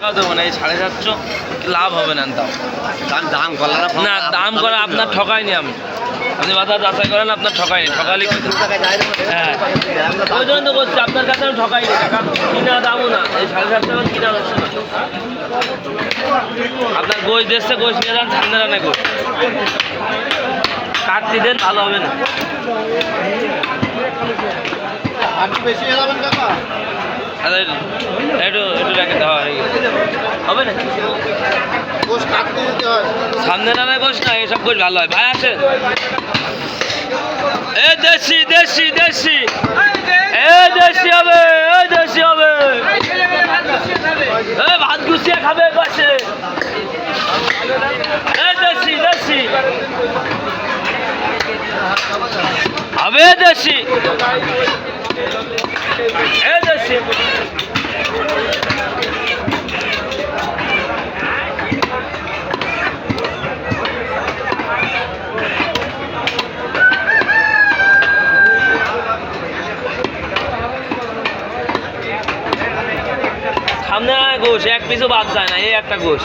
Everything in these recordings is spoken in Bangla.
টাকা দেবো না, এই 750 লাভ হবে না। দাম করা না, দাম করে আপনার ঠকাইনি আমি। আপনি বাজার যাচাই করেন, আপনার ঠকাইনি। ঠকালি হ্যাঁ, ওই জন্য তো করছি আপনার কাছে আমি ঠকাইনি। টাকা কিনা দামও না, এই 750 কিনা হচ্ছে না। আপনার গোশ দেখছে, গোশ নিয়ে যান, ঠান্ডা রান্না গোশ কাটতে দেন, ভালো হবে না। বেশি যাবেন কাকা? একটু রেখে দেওয়া হবে না। গোশ কাটতে দিতে হয়, সামনে রান্না গোশ না, এসব গোশ ভালো হয়। ভাই আছে এ দেশি দেশি দেশি, এ দেশি হবে, এ দেশি হবে, এ ভাত গুছিয়ে খাবে পাশে, এ দেশি দেশি হবে, দেশি এ দেশি। সামনে গোশ এক পিছু বাদ যায় না, এই একটা গোশ,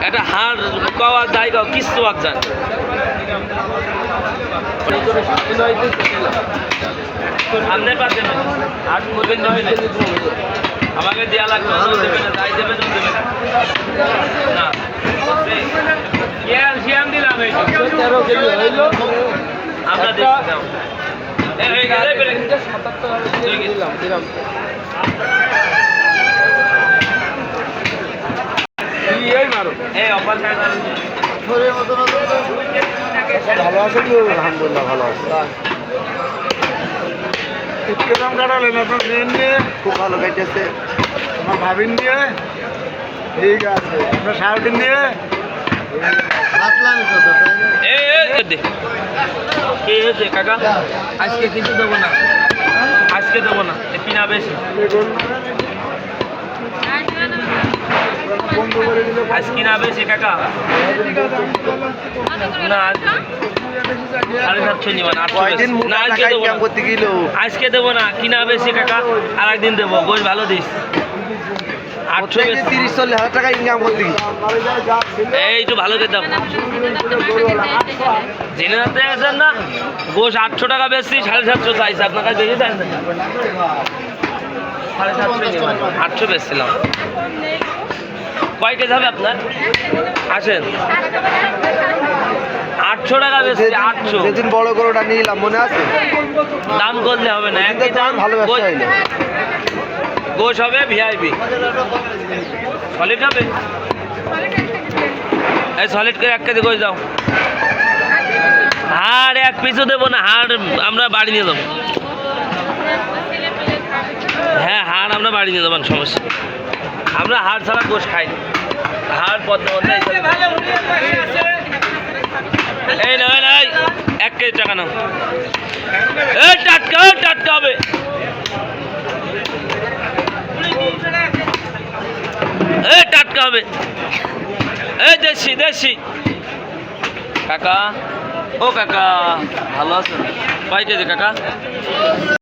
একটা হাড় পাওয়া যায়, কিচ্ছু বাদ যায় না। সামনে পাচ্ছে না, হাট করবেন আমাকে দেওয়া লাগবে, দেবে না, যাই দেবে দেবে না। শিয়াম দিলাম, আমরা দেখছিলাম ভালো আছে কি? আলহামদুলিল্লাহ ভালো আছে। কিরকম কাটালেন আপনার ট্রেন নিয়ে? খুব ভালো কাটতেছে। আমার ভাবিন নিয়ে ঠিক আছে, আপনার সারাদিন নিয়ে কাকা আজকে কিছু দেবো না, আজকে দেবো না, কিনা বেশি আজকে না বেশি কাকা না, 750 নিবেন, আজকে দেবো না, কিনা বেশি কাকা, আর একদিন দেবো। গোশ ভালো দিস, 30-40 হাজার টাকা ইনকাম করতে এই একটু ভালো দিতাম। জেনে যাতে গেছেন না, গোশ 800 টাকা বেশি, 750 চাইছে আপনার কাছে, বেশি চাইছে 750, 800 বেচছিলাম। কয় কেজি হবে আপনার? আসেন, 800 টাকা বেশি, 800। যেদিন বড় গরুটা নিলাম মনে আছে, দাম করলে হবে না, একই দাম। ভালো ব্যবসা হইলো। গোশ হবে ভিআইপি, সলিড হবে, এই সলিড করে 1 কেজি গোশ দাও। হাড় এক পিছু দেবো না, হাড় আমরা বাড়ি নিয়ে যাবো। হ্যাঁ, হাড় আমরা বাড়ি নিয়ে যাবেন, সমস্যা। আমরা হাড় ছাড়া গোশ খাই না, হাড় পদ্ম এই না, 1 কেজি টাকা নাও, এই টাটকা, টাটকা হবে, এই টাটকা হবে, এই দেশি দেশি। কাকা ও কাকা ভালো আছেন? কয় কেজি কাকা?